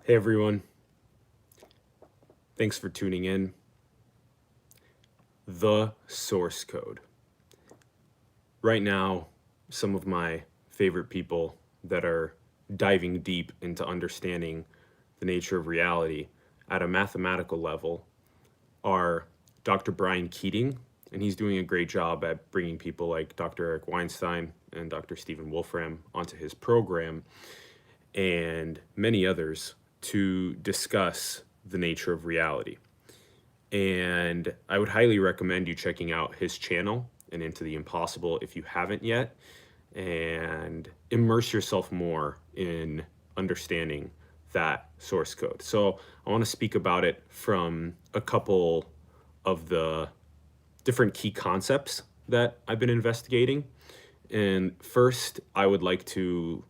Hey everyone, thanks for tuning in. The source code. Right now, some of my favorite people that are diving deep into understanding the nature of reality at a mathematical level are Dr. Brian Keating, and he's doing a great job at bringing people like Dr. Eric Weinstein and Dr. Stephen Wolfram onto his program, and many others to discuss the nature of reality. And I would highly recommend you checking out his channel and Into the Impossible if you haven't yet, and immerse yourself more in understanding that source code. So I want to speak about it from a couple of the different key concepts that I've been investigating. And first, I would like to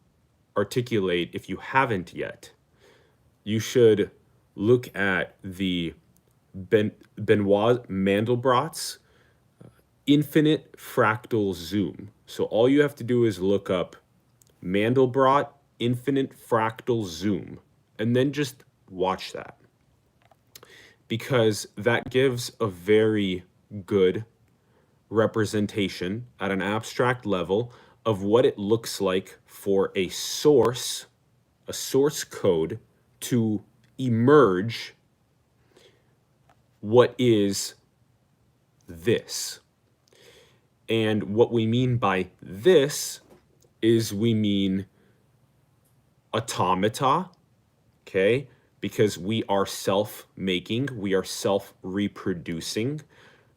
articulate, if you haven't yet, you should look at the Benoit Mandelbrot's infinite fractal zoom. So all you have to do is look up Mandelbrot infinite fractal zoom and then just watch that, because that gives a very good representation at an abstract level of what it looks like for a source code to emerge what is this. And what we mean by this is we mean automata, okay? Because we are self-making, we are self-reproducing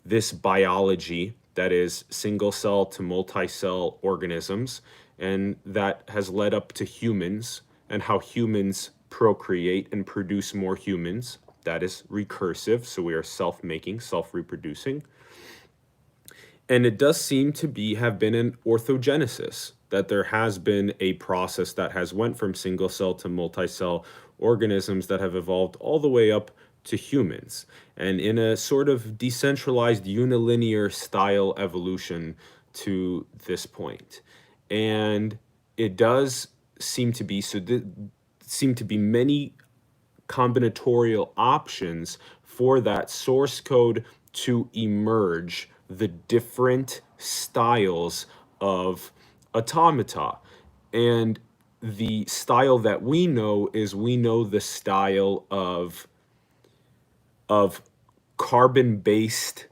this biology that is single cell to multi-cell organisms, and that has led up to humans and how humans procreate and produce more humans. That is recursive, so we are self-making, self-reproducing. And it does seem to have been an orthogenesis, that there has been a process that has went from single cell to multi-cell organisms that have evolved all the way up to humans, and in a sort of decentralized unilinear style evolution to this point. And it does seem to be many combinatorial options for that source code to emerge the different styles of automata. And the style that we know is, we know the style of carbon-based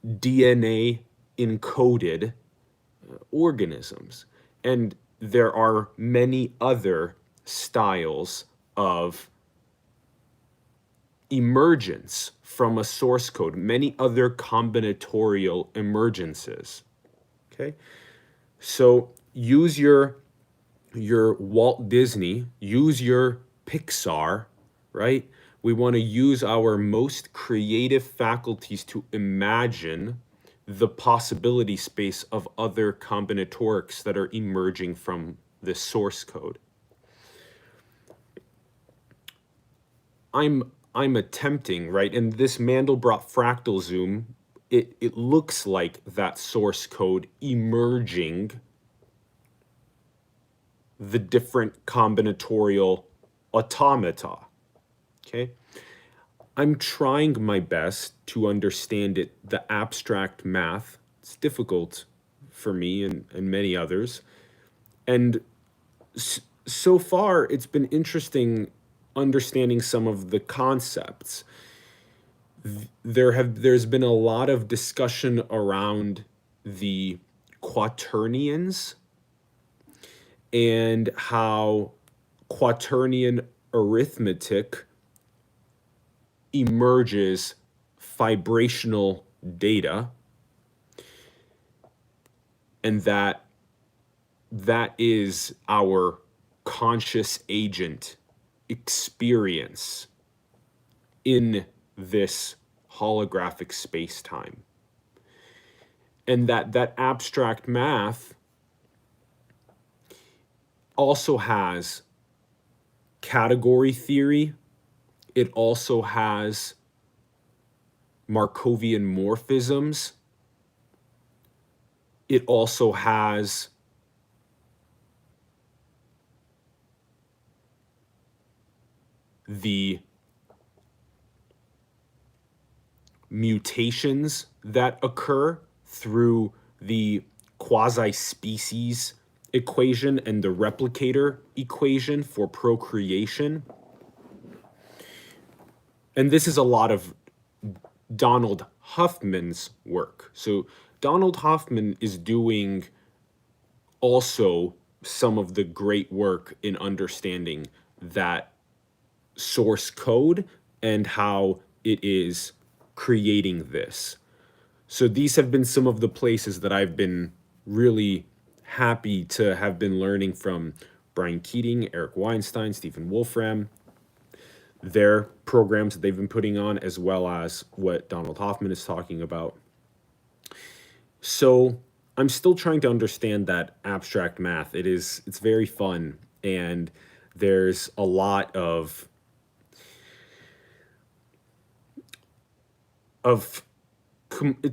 DNA encoded organisms. And there are many other styles of emergence from a source code, many other combinatorial emergences. Okay, so use your Walt Disney, use your Pixar, right? We want to use our most creative faculties to imagine the possibility space of other combinatorics that are emerging from the source code. I'm attempting, right, and this Mandelbrot fractal zoom, it looks like that source code emerging the different combinatorial automata, okay? I'm trying my best to understand it, the abstract math. It's difficult for me and many others. And so far, it's been interesting understanding some of the concepts. There's been a lot of discussion around the quaternions and how quaternion arithmetic emerges vibrational data, and that is our conscious agent experience in this holographic space-time. And that abstract math also has category theory. It also has Markovian morphisms. It also has the mutations that occur through the quasi-species equation and the replicator equation for procreation. And this is a lot of Donald Huffman's work. So Donald Huffman is doing also some of the great work in understanding that source code and how it is creating this. So these have been some of the places that I've been really happy to have been learning from Brian Keating, Eric Weinstein, Stephen Wolfram, their programs that they've been putting on, as well as what Donald Hoffman is talking about. So I'm still trying to understand that abstract math. It's very fun, and there's a lot of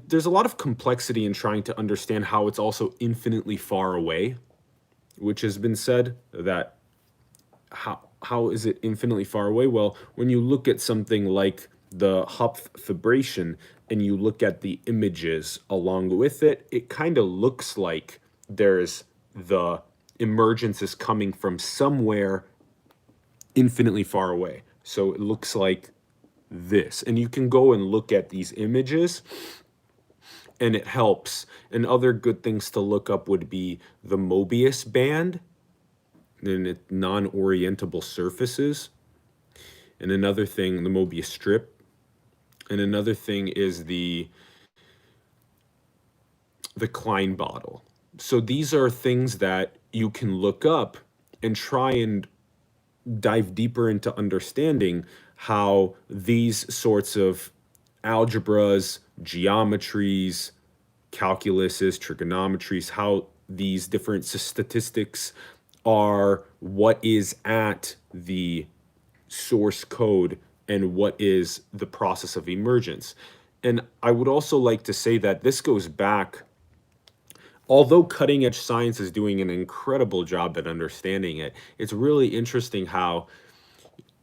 there's a lot of complexity in trying to understand how it's also infinitely far away, which has been said that how is it infinitely far away? Well, when you look at something like the Hopf fibration and you look at the images along with it, it kind of looks like there's the emergence is coming from somewhere infinitely far away. So it looks like this. And you can go and look at these images and it helps. And other good things to look up would be the Mobius band and non-orientable surfaces. And another thing, the Mobius strip. And another thing is the Klein bottle. So these are things that you can look up and try and dive deeper into understanding how these sorts of algebras, geometries, calculuses, trigonometries, how these different statistics are what is at the source code and what is the process of emergence. And I would also like to say that this goes back, although cutting edge science is doing an incredible job at understanding it, it's really interesting how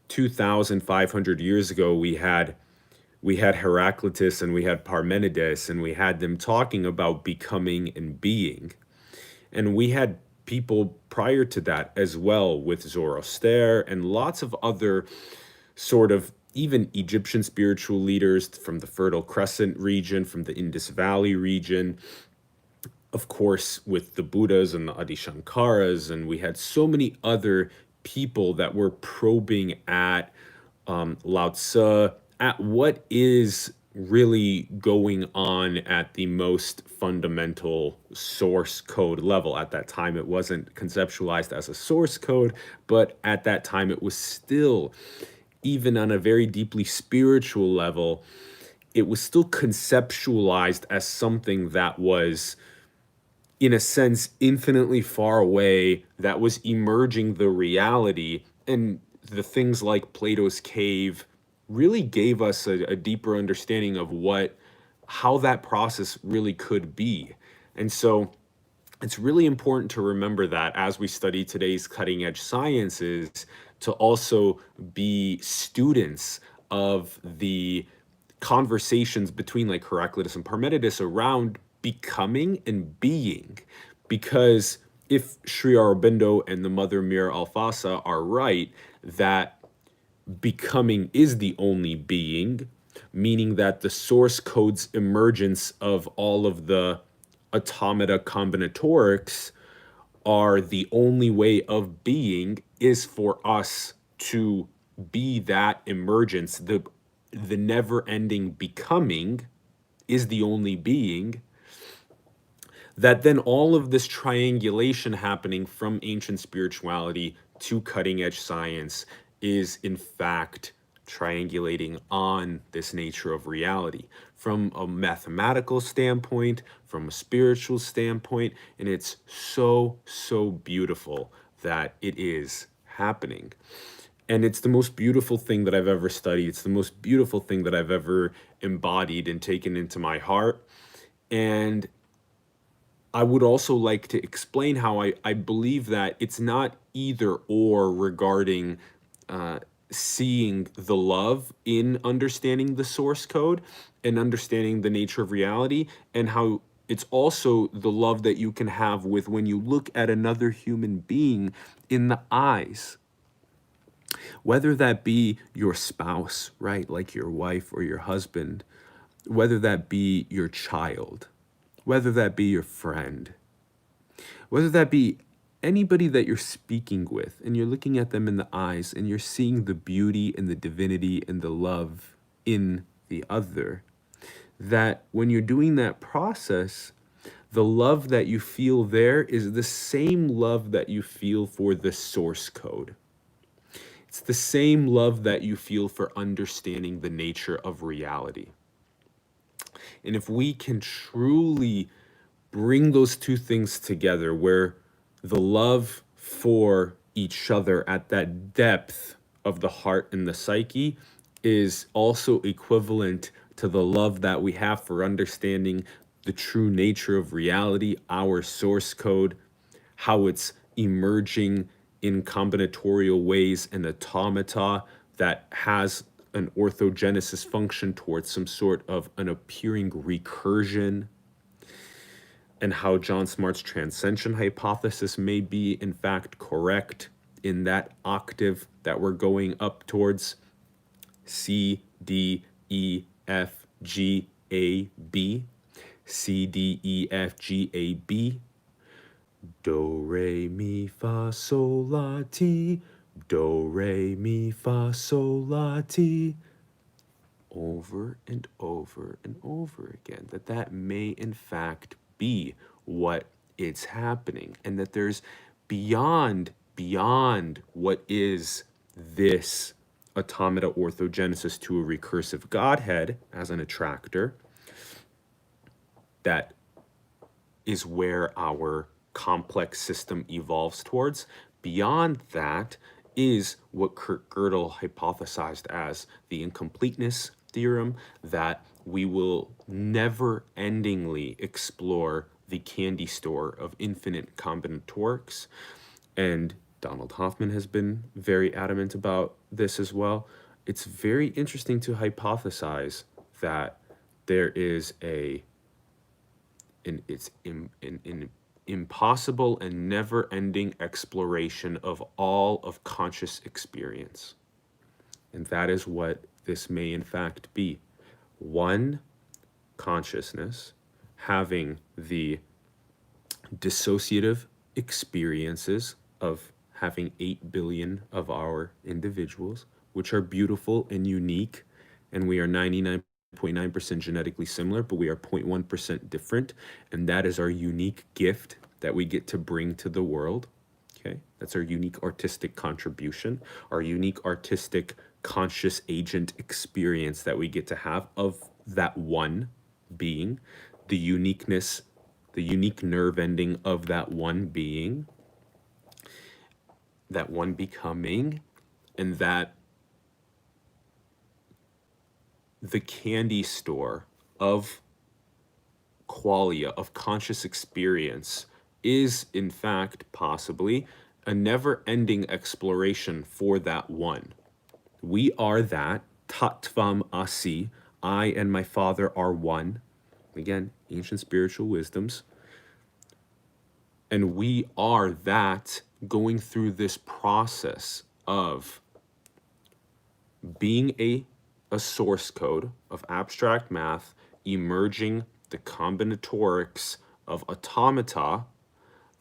2,500 years ago we had Heraclitus and we had Parmenides, and we had them talking about becoming and being. And we had people prior to that as well, with Zoroaster and lots of other sort of even Egyptian spiritual leaders from the Fertile Crescent region, from the Indus Valley region, of course, with the Buddhas and the Adi Shankaras. And we had so many other people that were probing at Lao Tzu, at what is really going on at the most fundamental source code level. At that time, it wasn't conceptualized as a source code, but at that time, it was still, even on a very deeply spiritual level, it was still conceptualized as something that was, in a sense, infinitely far away, that was emerging the reality. And the things like Plato's cave really gave us a deeper understanding of how that process really could be. And so it's really important to remember that as we study today's cutting edge sciences, to also be students of the conversations between like Heraclitus and Parmenides around becoming and being. Because if Sri Aurobindo and the Mother Mir Alfasa are right, that becoming is the only being, meaning that the source code's emergence of all of the automata combinatorics are the only way of being, is for us to be that emergence. The never-ending becoming is the only being, that then all of this triangulation happening from ancient spirituality to cutting-edge science is in fact triangulating on this nature of reality from a mathematical standpoint, from a spiritual standpoint, and it's so beautiful that it is happening. And it's the most beautiful thing that I've ever studied. It's the most beautiful thing that I've ever embodied and taken into my heart. And I would also like to explain how I believe that it's not either or regarding seeing the love in understanding the source code and understanding the nature of reality, and how it's also the love that you can have with when you look at another human being in the eyes, whether that be your spouse, right, like your wife or your husband, whether that be your child, whether that be your friend, whether that be anybody that you're speaking with, and you're looking at them in the eyes and you're seeing the beauty and the divinity and the love in the other, that when you're doing that process, the love that you feel there is the same love that you feel for the source code. It's the same love that you feel for understanding the nature of reality. And if we can truly bring those two things together, where the love for each other at that depth of the heart and the psyche is also equivalent to the love that we have for understanding the true nature of reality, our source code, how it's emerging in combinatorial ways, an automata that has an orthogenesis function towards some sort of an appearing recursion, and how John Smart's transcension hypothesis may be in fact correct in that octave that we're going up towards, C, D, E, F, G, A, B, C, D, E, F, G, A, B, do, re, mi, fa, sol, la, ti, do, re, mi, fa, sol, la, ti, over and over and over again, that may in fact be what is happening, and that there's beyond what is this automata orthogenesis to a recursive Godhead as an attractor, that is where our complex system evolves towards. Beyond that is what Kurt Gödel hypothesized as the incompleteness theorem, that we will never endingly explore the candy store of infinite combinatorics. And Donald Hoffman has been very adamant about this as well. It's very interesting to hypothesize that there is an impossible and never-ending exploration of all of conscious experience. And that is what this may in fact be. One consciousness having the dissociative experiences of having 8 billion of our individuals, which are beautiful and unique, and we are 99.9% genetically similar, but we are 0.1% different, and that is our unique gift that we get to bring to the world. Okay, that's our unique artistic contribution, our unique artistic conscious agent experience that we get to have of that one being, the uniqueness, the unique nerve ending of that one being, that one becoming, and that the candy store of qualia, of conscious experience, is in fact possibly a never-ending exploration for that one. We are that, tattvam asi, I and my Father are one. Again, ancient spiritual wisdoms. And we are that, going through this process of being a source code of abstract math, emerging the combinatorics of automata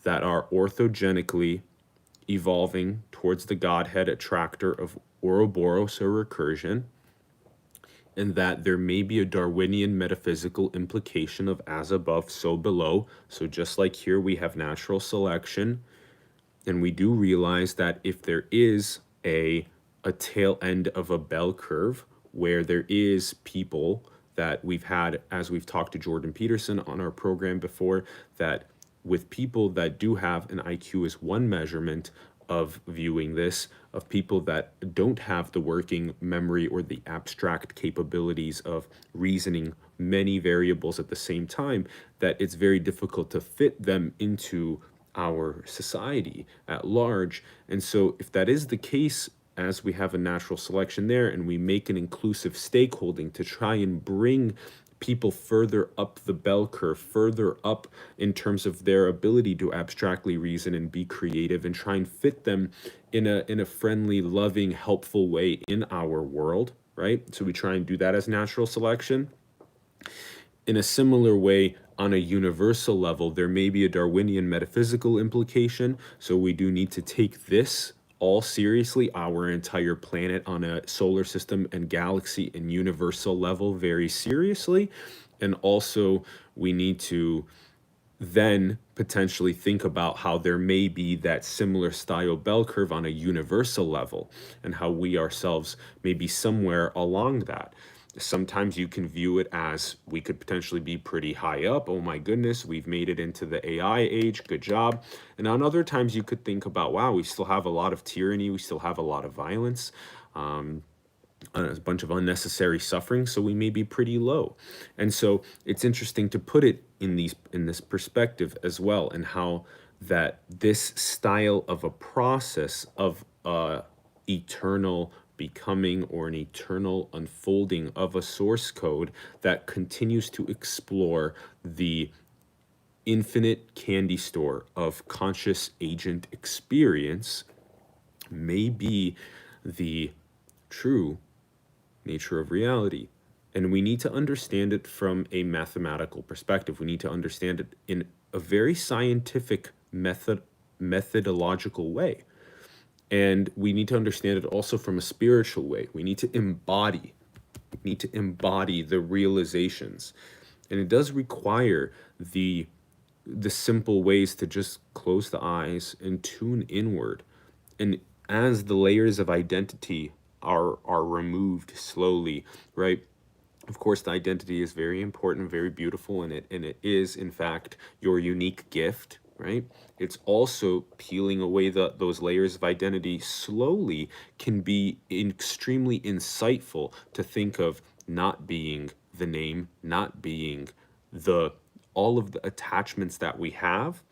that are orthogenically evolving towards the Godhead attractor of Ouroboros or recursion, and that there may be a Darwinian metaphysical implication of as above, so below. So just like here we have natural selection, and we do realize that if there is a tail end of a bell curve where there is people that we've had, as we've talked to Jordan Peterson on our program before, that with people that do have an IQ as one measurement of viewing this, of people that don't have the working memory or the abstract capabilities of reasoning many variables at the same time, that it's very difficult to fit them into our society at large. And so if that is the case, as we have a natural selection there and we make an inclusive stakeholding to try and bring people further up the bell curve, further up in terms of their ability to abstractly reason and be creative and try and fit them in a friendly, loving, helpful way in our world, right? So we try and do that as natural selection. In a similar way, on a universal level, there may be a Darwinian metaphysical implication. So we do need to take this all seriously, our entire planet on a solar system and galaxy and universal level very seriously. And also we need to then potentially think about how there may be that similar style bell curve on a universal level and how we ourselves may be somewhere along that. Sometimes you can view it as we could potentially be pretty high up. Oh my goodness, we've made it into the AI age. Good job. And on other times you could think about, wow, we still have a lot of tyranny. We still have a lot of violence. A bunch of unnecessary suffering, so we may be pretty low. And so it's interesting to put it in this perspective as well, and how that this style of a process of eternal becoming or an eternal unfolding of a source code that continues to explore the infinite candy store of conscious agent experience may be the true nature of reality. And we need to understand it from a mathematical perspective. We need to understand it in a very scientific methodological way. And we need to understand it also from a spiritual way. We need to embody the realizations. And it does require the simple ways to just close the eyes and tune inward. And as the layers of identity are removed slowly, right? Of course, the identity is very important, very beautiful, and it is in fact your unique gift, right? It's also peeling away those layers of identity slowly can be extremely insightful to think of not being the name, not being all of the attachments that we have,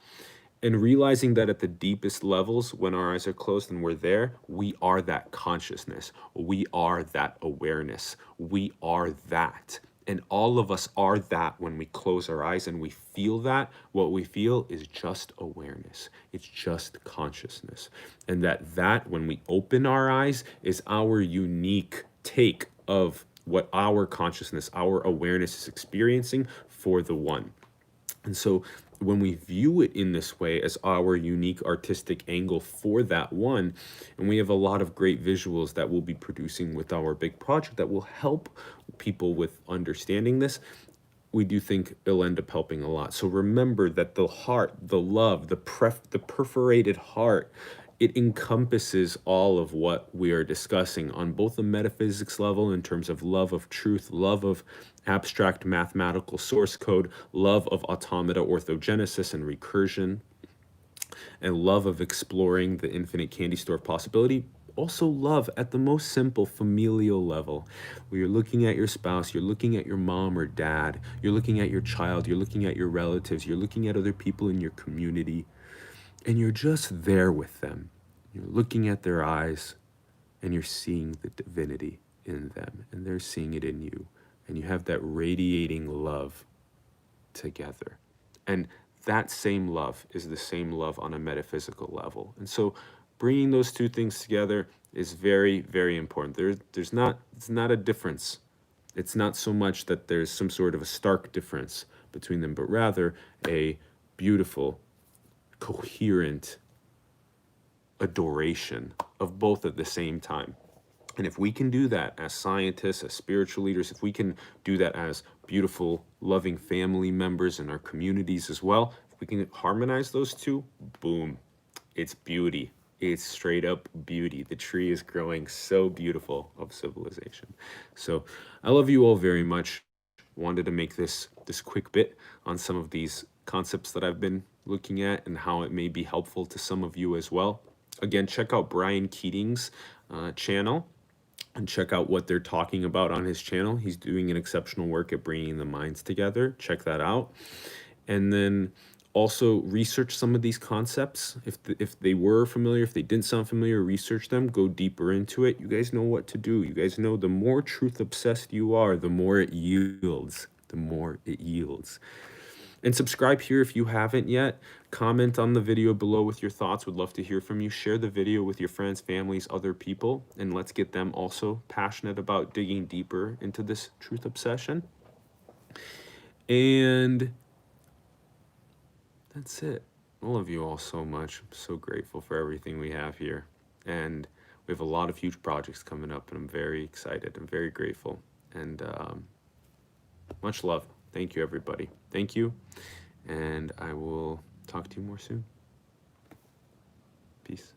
and realizing that at the deepest levels, when our eyes are closed and we're there, we are that consciousness. We are that awareness. We are that. And all of us are that when we close our eyes and we feel that. What we feel is just awareness. It's just consciousness. And that when we open our eyes is our unique take of what our consciousness, our awareness is experiencing for the one. And so when we view it in this way as our unique artistic angle for that one, and we have a lot of great visuals that we'll be producing with our big project that will help people with understanding this, we do think it'll end up helping a lot. So remember that the heart, the love, the perforated heart, it encompasses all of what we are discussing on both the metaphysics level in terms of love of truth, love of abstract mathematical source code, love of automata orthogenesis and recursion, and love of exploring the infinite candy store of possibility. Also love at the most simple familial level, where you're looking at your spouse, you're looking at your mom or dad, you're looking at your child, you're looking at your relatives, you're looking at other people in your community, and you're just there with them. You're looking at their eyes and you're seeing the divinity in them, and they're seeing it in you, and you have that radiating love together. And that same love is the same love on a metaphysical level. And so bringing those two things together is very, very important. It's not a difference. It's not so much that there's some sort of a stark difference between them, but rather a beautiful, coherent adoration of both at the same time. And if we can do that as scientists, as spiritual leaders, if we can do that as beautiful, loving family members in our communities as well, if we can harmonize those two, boom, it's beauty. It's straight up beauty. The tree is growing so beautiful of civilization. So I love you all very much. Wanted to make this quick bit on some of these concepts that I've been looking at and how it may be helpful to some of you as well. Again, check out Brian Keating's channel and check out what they're talking about on his channel. He's doing an exceptional work at bringing the minds together. Check that out. And then Also, research some of these concepts. If they were familiar, if they didn't sound familiar, research them, go deeper into it. You guys know what to do. You guys know the more truth obsessed you are, the more it yields. The more it yields. And subscribe here if you haven't yet. Comment on the video below with your thoughts. Would love to hear from you. Share the video with your friends, families, other people, and let's get them also passionate about digging deeper into this truth obsession. And that's it. I love you all so much. I'm so grateful for everything we have here. And we have a lot of huge projects coming up, and I'm very excited. I'm very grateful. And much love. Thank you, everybody. Thank you. And I will talk to you more soon. Peace.